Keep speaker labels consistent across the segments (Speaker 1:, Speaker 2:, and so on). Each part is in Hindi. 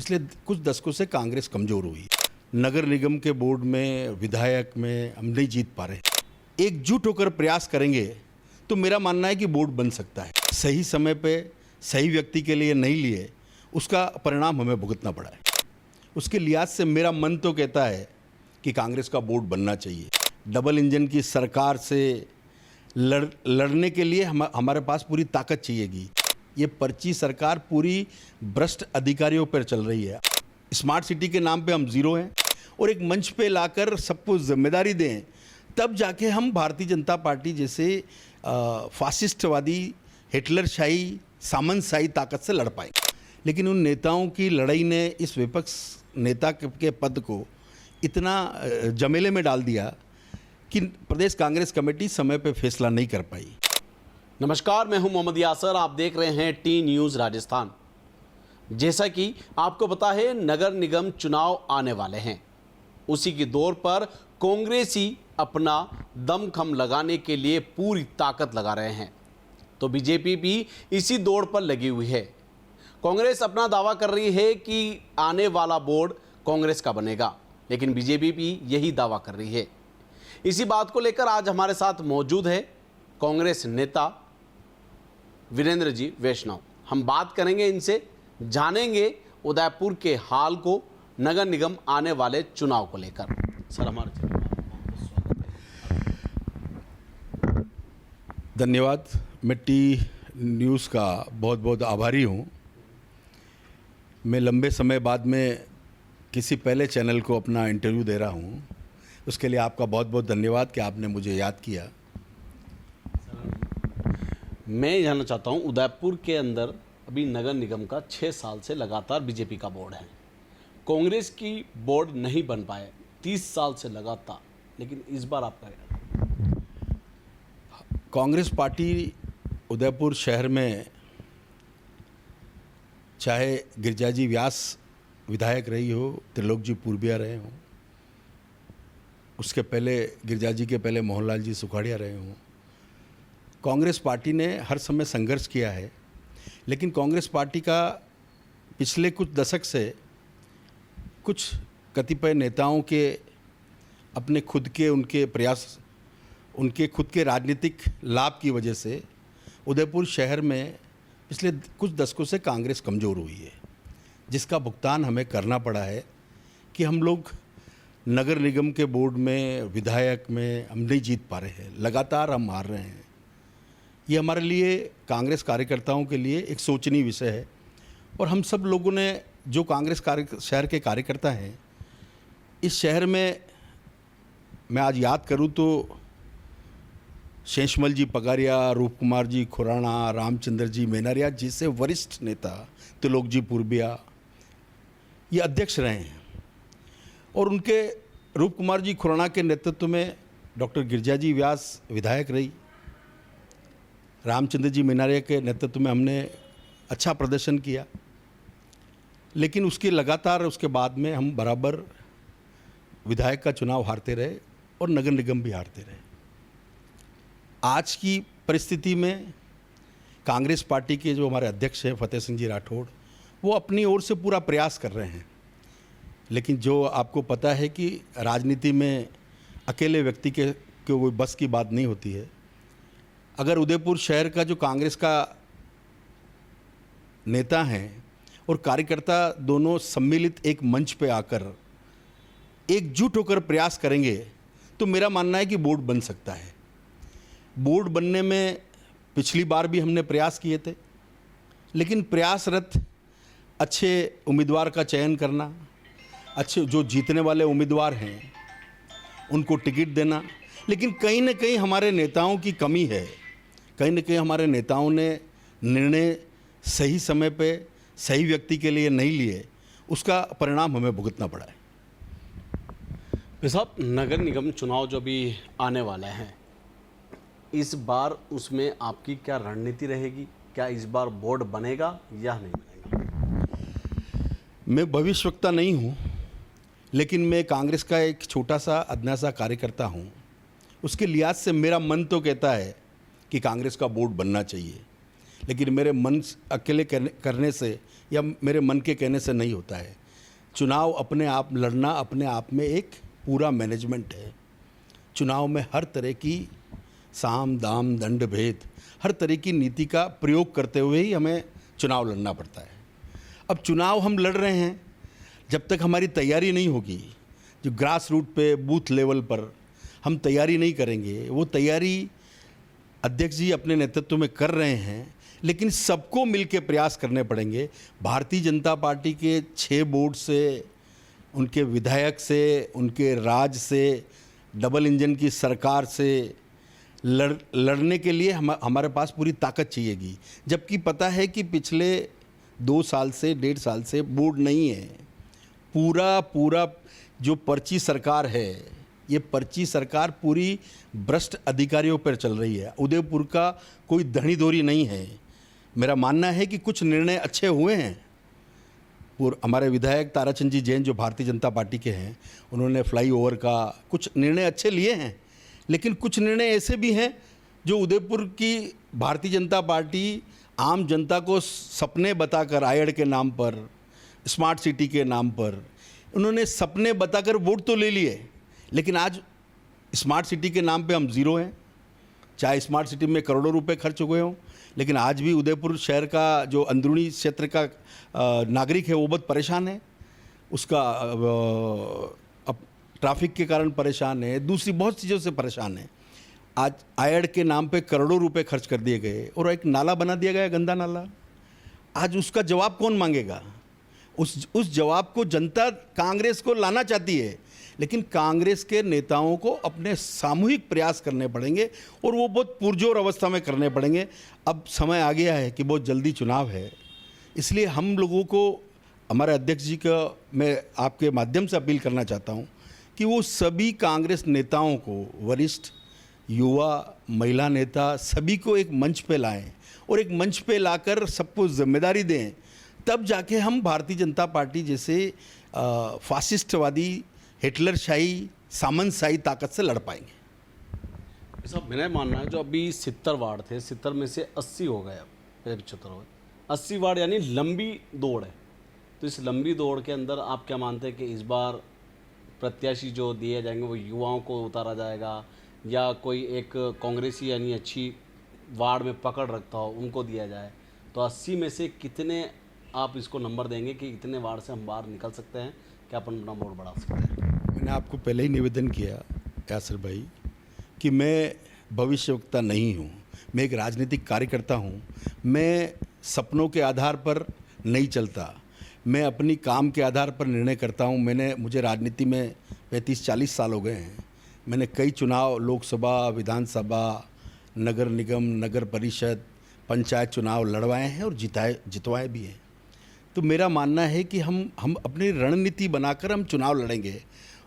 Speaker 1: पिछले कुछ दशकों से कांग्रेस कमज़ोर हुई है। नगर निगम के बोर्ड में, विधायक में हम नहीं जीत पा रहे। एकजुट होकर प्रयास करेंगे तो मेरा मानना है कि बोर्ड बन सकता है। सही समय पे सही व्यक्ति के लिए नहीं लिए, उसका परिणाम हमें भुगतना पड़ा है। उसके लिहाज से मेरा मन तो कहता है कि कांग्रेस का बोर्ड बनना चाहिए। डबल इंजन की सरकार से लड़ने के लिए हमारे पास पूरी ताकत चाहिएगी। ये पर्ची सरकार पूरी भ्रष्ट अधिकारियों पर चल रही है। स्मार्ट सिटी के नाम पे हम जीरो हैं और एक मंच पे लाकर सबको जिम्मेदारी दें, तब जाके हम भारतीय जनता पार्टी जैसे फासिस्टवादी, हिटलरशाही, सामंतशाही ताकत से लड़ पाए। लेकिन उन नेताओं की लड़ाई ने इस विपक्ष नेता के पद को इतना जमेले में डाल दिया कि प्रदेश कांग्रेस कमेटी समय पे फैसला नहीं कर पाई।
Speaker 2: नमस्कार, मैं हूं मोहम्मद यासर। आप देख रहे हैं टी न्यूज़ राजस्थान। जैसा कि आपको पता है, नगर निगम चुनाव आने वाले हैं। उसी की दौर पर कांग्रेसी अपना दमखम लगाने के लिए पूरी ताकत लगा रहे हैं, तो बीजेपी भी इसी दौड़ पर लगी हुई है। कांग्रेस अपना दावा कर रही है कि आने वाला बोर्ड कांग्रेस का बनेगा, लेकिन बीजेपी भी यही दावा कर रही है। इसी बात को लेकर आज हमारे साथ मौजूद है कांग्रेस नेता वीरेंद्र जी वैष्णव। हम बात करेंगे इनसे, जानेंगे उदयपुर के हाल को, नगर निगम आने वाले चुनाव को लेकर। सर, हमारे
Speaker 1: धन्यवाद। मैं टी न्यूज़ का बहुत बहुत आभारी हूँ। मैं लंबे समय बाद में किसी पहले चैनल को अपना इंटरव्यू दे रहा हूँ, उसके लिए आपका बहुत बहुत धन्यवाद कि आपने मुझे याद किया।
Speaker 2: मैं जानना चाहता हूँ, उदयपुर के अंदर अभी नगर निगम का 6 साल से लगातार बीजेपी का बोर्ड है। कांग्रेस की बोर्ड नहीं बन पाए 30 साल से लगातार, लेकिन इस बार आपका
Speaker 1: कांग्रेस पार्टी उदयपुर शहर में, चाहे गिरिजाजी व्यास विधायक रही हो, त्रिलोक जी पूर्बिया रहे हों, उसके पहले गिरिजाजी के पहले मोहनलाल जी सुखाड़िया रहे हों, कांग्रेस पार्टी ने हर समय संघर्ष किया है। लेकिन कांग्रेस पार्टी का पिछले कुछ दशक से कुछ कतिपय नेताओं के अपने खुद के उनके प्रयास, उनके खुद के राजनीतिक लाभ की वजह से उदयपुर शहर में पिछले कुछ दशकों से कांग्रेस कमज़ोर हुई है, जिसका भुगतान हमें करना पड़ा है कि हम लोग नगर निगम के बोर्ड में, विधायक में हम नहीं जीत पा रहे हैं। लगातार हम हार रहे हैं। ये हमारे लिए, कांग्रेस कार्यकर्ताओं के लिए एक सोचनीय विषय है। और हम सब लोगों ने, जो कांग्रेस शहर के कार्यकर्ता हैं, इस शहर में मैं आज याद करूं तो शेषमल जी पगारिया, रूप कुमार जी खुराना, रामचंद्र जी मेनारिया जैसे वरिष्ठ नेता, त्रिलोक जी पूर्बिया, ये अध्यक्ष रहे हैं। और उनके, रूप कुमार जी खुराना के नेतृत्व में डॉक्टर गिरिजाजी व्यास विधायक रही, रामचंद्र जी मेनारिया के नेतृत्व में हमने अच्छा प्रदर्शन किया। लेकिन उसके लगातार उसके बाद में हम बराबर विधायक का चुनाव हारते रहे और नगर निगम भी हारते रहे। आज की परिस्थिति में कांग्रेस पार्टी के जो हमारे अध्यक्ष हैं फतेह सिंह जी राठौड़, वो अपनी ओर से पूरा प्रयास कर रहे हैं। लेकिन जो आपको पता है कि राजनीति में अकेले व्यक्ति के कोई बस की बात नहीं होती है। अगर उदयपुर शहर का जो कांग्रेस का नेता हैं और कार्यकर्ता दोनों सम्मिलित एक मंच पे आकर एकजुट होकर प्रयास करेंगे तो मेरा मानना है कि बोर्ड बन सकता है। बोर्ड बनने में पिछली बार भी हमने प्रयास किए थे, लेकिन प्रयासरत अच्छे उम्मीदवार का चयन करना, अच्छे जो जीतने वाले उम्मीदवार हैं उनको टिकट देना, लेकिन कहीं ना कहीं हमारे नेताओं की कमी है। कहीं ना कहीं हमारे नेताओं ने निर्णय सही समय पे सही व्यक्ति के लिए नहीं लिए, उसका परिणाम हमें भुगतना पड़ा है।
Speaker 2: साहब, नगर निगम चुनाव जो भी आने वाले हैं, इस बार उसमें आपकी क्या रणनीति रहेगी? क्या इस बार बोर्ड बनेगा या नहीं बनेगा?
Speaker 1: मैं भविष्यवक्ता नहीं हूँ, लेकिन मैं कांग्रेस का एक छोटा सा अदना सा कार्यकर्ता हूँ। उसके लिहाज से मेरा मन तो कहता है कि कांग्रेस का बोर्ड बनना चाहिए। लेकिन मेरे मन अकेले करने से या मेरे मन के कहने से नहीं होता है। चुनाव अपने आप लड़ना अपने आप में एक पूरा मैनेजमेंट है। चुनाव में हर तरह की साम दाम दंड भेद, हर तरह की नीति का प्रयोग करते हुए ही हमें चुनाव लड़ना पड़ता है। अब चुनाव हम लड़ रहे हैं, जब तक हमारी तैयारी नहीं होगी, जो ग्रास रूट पे बूथ लेवल पर हम तैयारी नहीं करेंगे, वो तैयारी अध्यक्ष जी अपने नेतृत्व में कर रहे हैं, लेकिन सबको मिलकर प्रयास करने पड़ेंगे। भारतीय जनता पार्टी के 6 बोर्ड से, उनके विधायक से, उनके राज से, डबल इंजन की सरकार से लड़ने के लिए हमारे पास पूरी ताकत चाहिएगी। जबकि पता है कि पिछले 2 साल से 1.5 साल से बोर्ड नहीं है। पूरा जो पर्ची सरकार है, ये पर्ची सरकार पूरी भ्रष्ट अधिकारियों पर चल रही है। उदयपुर का कोई धनी धोरी नहीं है। मेरा मानना है कि कुछ निर्णय अच्छे हुए हैं। हमारे विधायक ताराचंद जी जैन जो भारतीय जनता पार्टी के हैं, उन्होंने फ्लाईओवर का कुछ निर्णय अच्छे लिए हैं, लेकिन कुछ निर्णय ऐसे भी हैं जो उदयपुर की भारतीय जनता पार्टी आम जनता को सपने बताकर, आयड के नाम पर, स्मार्ट सिटी के नाम पर, उन्होंने सपने बताकर वोट तो ले लिए, लेकिन आज स्मार्ट सिटी के नाम पे हम ज़ीरो हैं। चाहे स्मार्ट सिटी में करोड़ों रुपए खर्च हुए हों, लेकिन आज भी उदयपुर शहर का जो अंदरूनी क्षेत्र का नागरिक है वो बहुत परेशान है। उसका अब ट्रैफिक के कारण परेशान है, दूसरी बहुत चीज़ों से परेशान है। आज आयड के नाम पे करोड़ों रुपए खर्च कर दिए गए और एक नाला बना दिया गया, गंदा नाला। आज उसका जवाब कौन मांगेगा? उस जवाब को जनता कांग्रेस को लाना चाहती है, लेकिन कांग्रेस के नेताओं को अपने सामूहिक प्रयास करने पड़ेंगे और वो बहुत पुरजोर अवस्था में करने पड़ेंगे। अब समय आ गया है कि बहुत जल्दी चुनाव है, इसलिए हम लोगों को, हमारे अध्यक्ष जी का मैं आपके माध्यम से अपील करना चाहता हूं कि वो सभी कांग्रेस नेताओं को, वरिष्ठ, युवा, महिला नेता, सभी को एक मंच पे लाएं और एक मंच पे लाकर सबको जिम्मेदारी दें। तब जाके हम भारतीय जनता पार्टी जैसे फासिस्टवादी, हिटलरशाही, सामंतशाही ताकत से लड़ पाएंगे।
Speaker 2: साहब, मेरा मानना है जो अभी 70 वार्ड थे, 70 में से 80 हो गए, अब 75 हो गए, 80 वार्ड यानी लंबी दौड़ है। तो इस लंबी दौड़ के अंदर आप क्या मानते हैं कि इस बार प्रत्याशी जो दिए जाएंगे वो युवाओं को उतारा जाएगा, या कोई एक कांग्रेसी यानी अच्छी वार्ड में पकड़ रखता हो उनको दिया जाए? तो 80 में से कितने आप इसको नंबर देंगे कि इतने वार्ड से हम बाहर निकल सकते हैं, क्या अपन अपना वोट बढ़ा सकते हैं?
Speaker 1: मैंने आपको पहले ही निवेदन किया यासर भाई कि मैं भविष्यवक्ता नहीं हूँ, मैं एक राजनीतिक कार्यकर्ता हूँ। मैं सपनों के आधार पर नहीं चलता, मैं अपनी काम के आधार पर निर्णय करता हूँ। मुझे राजनीति में 35-40 साल हो गए हैं। मैंने कई चुनाव, लोकसभा, विधानसभा, नगर निगम, नगर परिषद, पंचायत चुनाव लड़वाए हैं और जितवाए भी हैं। तो मेरा मानना है कि हम अपनी रणनीति बनाकर हम चुनाव लड़ेंगे,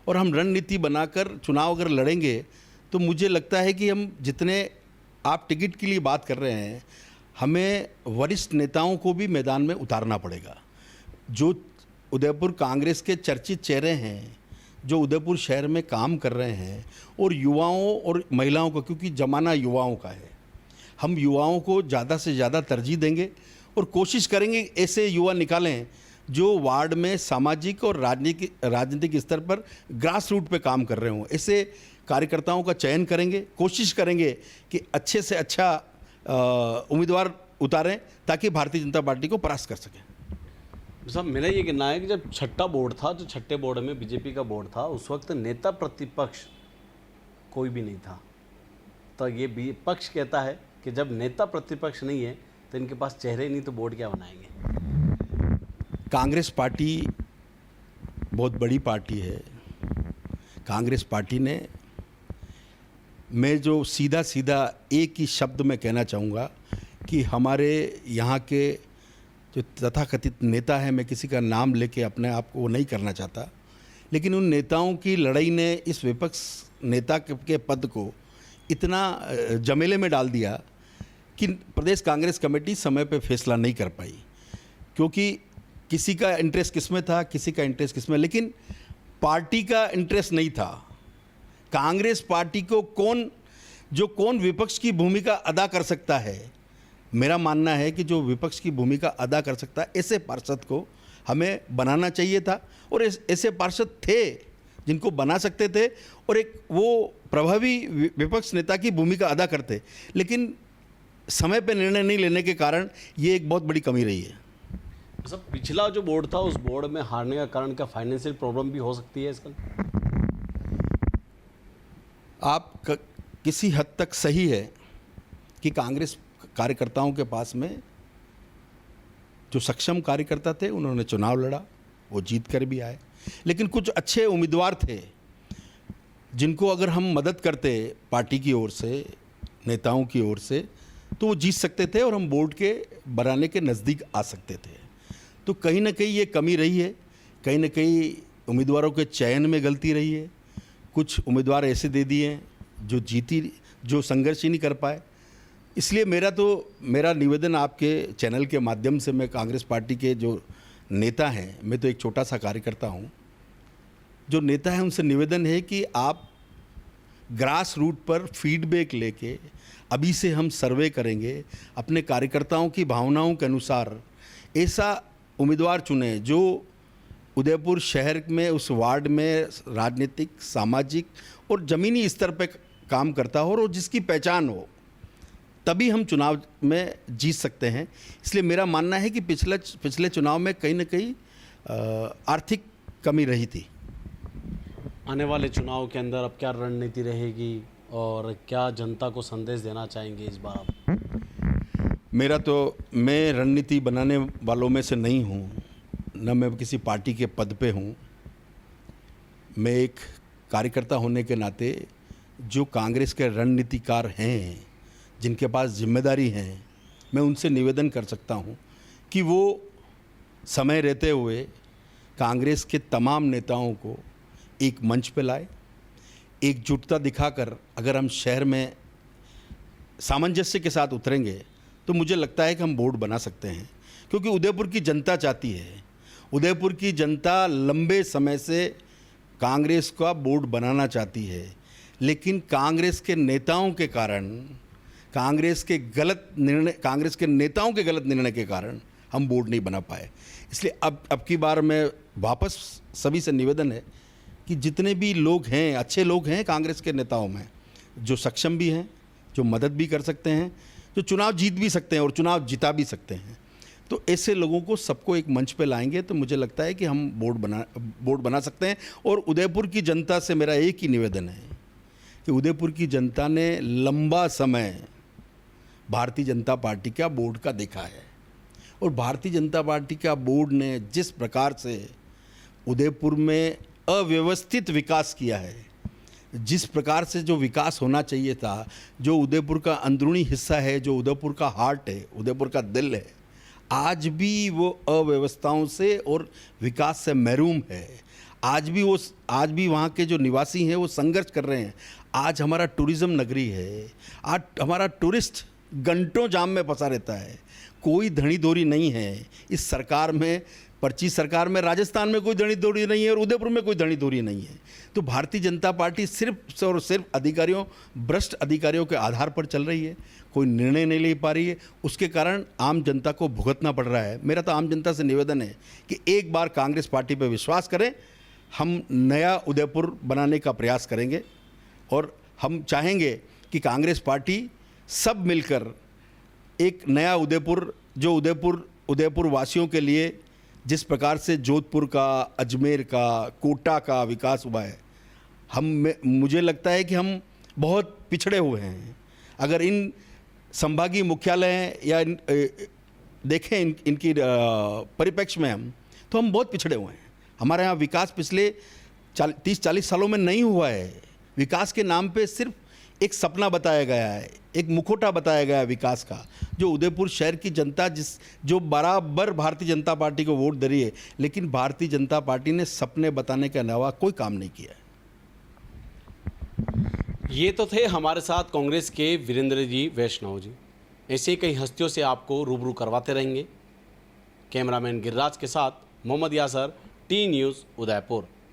Speaker 1: और हम रणनीति बनाकर चुनाव अगर लड़ेंगे तो मुझे लगता है कि हम जितने आप टिकट के लिए बात कर रहे हैं, हमें वरिष्ठ नेताओं को भी मैदान में उतारना पड़ेगा। जो उदयपुर कांग्रेस के चर्चित चेहरे हैं, जो उदयपुर शहर में काम कर रहे हैं, और युवाओं और महिलाओं को, क्योंकि ज़माना युवाओं का है, हम युवाओं को ज़्यादा से ज़्यादा तरजीह देंगे और कोशिश करेंगे ऐसे युवा निकालें जो वार्ड में सामाजिक और राजनीतिक स्तर पर ग्रास रूट पे काम कर रहे हों। ऐसे कार्यकर्ताओं का चयन करेंगे, कोशिश करेंगे कि अच्छे से अच्छा उम्मीदवार उतारें ताकि भारतीय जनता पार्टी को परास्त कर सकें।
Speaker 2: साहब, मेरा ये कहना है कि जब छठा बोर्ड था, जो छठे बोर्ड में बीजेपी का बोर्ड था, उस वक्त नेता प्रतिपक्ष कोई भी नहीं था। तो ये विपक्ष कहता है कि जब नेता प्रतिपक्ष नहीं है तो इनके पास चेहरे ही नहीं, तो बोर्ड क्या बनाएंगे?
Speaker 1: कांग्रेस पार्टी बहुत बड़ी पार्टी है। कांग्रेस पार्टी ने, मैं जो सीधा एक ही शब्द में कहना चाहूँगा कि हमारे यहाँ के जो तथाकथित नेता है, मैं किसी का नाम लेके अपने आप को वो नहीं करना चाहता, लेकिन उन नेताओं की लड़ाई ने इस विपक्ष नेता के पद को इतना जमेले में डाल दिया कि प्रदेश कांग्रेस कमेटी समय पे फैसला नहीं कर पाई, क्योंकि किसी का इंटरेस्ट किसमें था, किसी का इंटरेस्ट किसमें, लेकिन पार्टी का इंटरेस्ट नहीं था। कांग्रेस पार्टी को कौन विपक्ष की भूमिका अदा कर सकता है, मेरा मानना है कि जो विपक्ष की भूमिका अदा कर सकता है ऐसे पार्षद को हमें बनाना चाहिए था, और ऐसे पार्षद थे जिनको बना सकते थे और एक वो प्रभावी विपक्ष नेता की भूमिका अदा करते, लेकिन समय पे निर्णय नहीं लेने के कारण ये एक बहुत बड़ी कमी रही है।
Speaker 2: सब पिछला जो बोर्ड था उस बोर्ड में हारने का कारण क्या फाइनेंशियल प्रॉब्लम भी हो सकती है इसका?
Speaker 1: आप किसी हद तक सही है कि कांग्रेस कार्यकर्ताओं के पास में जो सक्षम कार्यकर्ता थे उन्होंने चुनाव लड़ा, वो जीत कर भी आए, लेकिन कुछ अच्छे उम्मीदवार थे जिनको अगर हम मदद करते पार्टी की ओर से, नेताओं की ओर से, तो वो जीत सकते थे और हम बोर्ड के बनाने के नज़दीक आ सकते थे। तो कहीं ना कहीं ये कमी रही है, कहीं ना कहीं उम्मीदवारों के चयन में गलती रही है। कुछ उम्मीदवार ऐसे दे दिए जो संघर्ष ही नहीं कर पाए। इसलिए मेरा निवेदन आपके चैनल के माध्यम से, मैं कांग्रेस पार्टी के जो नेता हैं, मैं तो एक छोटा सा कार्यकर्ता हूं, जो नेता है उनसे निवेदन है कि आप ग्रास रूट पर फीडबैक लेके अभी से हम सर्वे करेंगे, अपने कार्यकर्ताओं की भावनाओं के अनुसार ऐसा उम्मीदवार चुने जो उदयपुर शहर में, उस वार्ड में राजनीतिक, सामाजिक और ज़मीनी स्तर पर काम करता हो और जिसकी पहचान हो, तभी हम चुनाव में जीत सकते हैं। इसलिए मेरा मानना है कि पिछले चुनाव में कहीं ना कहीं आर्थिक कमी रही थी।
Speaker 2: आने वाले चुनाव के अंदर अब क्या रणनीति रहेगी और क्या जनता को संदेश देना चाहेंगे इस बार आप?
Speaker 1: मैं रणनीति बनाने वालों में से नहीं हूँ, न मैं किसी पार्टी के पद पे हूँ। मैं एक कार्यकर्ता होने के नाते जो कांग्रेस के रणनीतिकार हैं, जिनके पास जिम्मेदारी हैं, मैं उनसे निवेदन कर सकता हूं कि वो समय रहते हुए कांग्रेस के तमाम नेताओं को एक मंच पे लाए, एकजुटता दिखाकर अगर हम शहर में सामंजस्य के साथ उतरेंगे तो मुझे लगता है कि हम बोर्ड बना सकते हैं। क्योंकि उदयपुर की जनता चाहती है, उदयपुर की जनता लंबे समय से कांग्रेस का बोर्ड बनाना चाहती है, लेकिन कांग्रेस के नेताओं के कारण, कांग्रेस के नेताओं के गलत निर्णय के कारण हम बोर्ड नहीं बना पाए। इसलिए अब की बार मैं वापस सभी से निवेदन है कि जितने भी लोग हैं, अच्छे लोग हैं कांग्रेस के नेताओं में, जो सक्षम भी हैं, जो मदद भी कर सकते हैं, जो चुनाव जीत भी सकते हैं और चुनाव जिता भी सकते हैं, तो ऐसे लोगों को सबको एक मंच पे लाएंगे तो मुझे लगता है कि हम बोर्ड बना सकते हैं। और उदयपुर की जनता से मेरा एक ही निवेदन है कि उदयपुर की जनता ने लंबा समय भारतीय जनता पार्टी का बोर्ड का देखा है, और भारतीय जनता पार्टी का बोर्ड ने जिस प्रकार से उदयपुर में अव्यवस्थित विकास किया है, जिस प्रकार से जो विकास होना चाहिए था, जो उदयपुर का अंदरूनी हिस्सा है, जो उदयपुर का हार्ट है, उदयपुर का दिल है, आज भी वो अव्यवस्थाओं से और विकास से महरूम है। आज भी वहाँ के जो निवासी हैं वो संघर्ष कर रहे हैं। आज हमारा टूरिज़्म नगरी है, आज हमारा टूरिस्ट घंटों जाम में फंसा रहता है, कोई धनी धोरी नहीं है इस सरकार में, पर्ची सरकार में। राजस्थान में कोई धनी धोरी नहीं है और उदयपुर में कोई धनी धोरी नहीं है। तो भारतीय जनता पार्टी सिर्फ और सिर्फ भ्रष्ट अधिकारियों के आधार पर चल रही है, कोई निर्णय नहीं ले पा रही है, उसके कारण आम जनता को भुगतना पड़ रहा है। मेरा तो आम जनता से निवेदन है कि एक बार कांग्रेस पार्टी पर विश्वास करें, हम नया उदयपुर बनाने का प्रयास करेंगे और हम चाहेंगे कि कांग्रेस पार्टी सब मिलकर एक नया उदयपुर, जो उदयपुर वासियों के लिए जिस प्रकार से जोधपुर का, अजमेर का, कोटा का विकास हुआ है, मुझे लगता है कि हम बहुत पिछड़े हुए हैं। अगर इन संभागीय मुख्यालय या देखें इनकी परिप्रेक्ष्य में तो हम बहुत पिछड़े हुए हैं। हमारे यहाँ विकास पिछले 30-40 सालों में नहीं हुआ है। विकास के नाम पे सिर्फ एक सपना बताया गया है, एक मुखौटा बताया गया है विकास का, जो उदयपुर शहर की जनता जो बराबर भारतीय जनता पार्टी को वोट दे रही है, लेकिन भारतीय जनता पार्टी ने सपने बताने के अलावा कोई काम नहीं किया है।
Speaker 2: ये तो थे हमारे साथ कांग्रेस के वीरेंद्र जी वैष्णव जी। ऐसे कई हस्तियों से आपको रूबरू करवाते रहेंगे। कैमरामैन गिरिराज के साथ मोहम्मद यासर, टी न्यूज़ उदयपुर।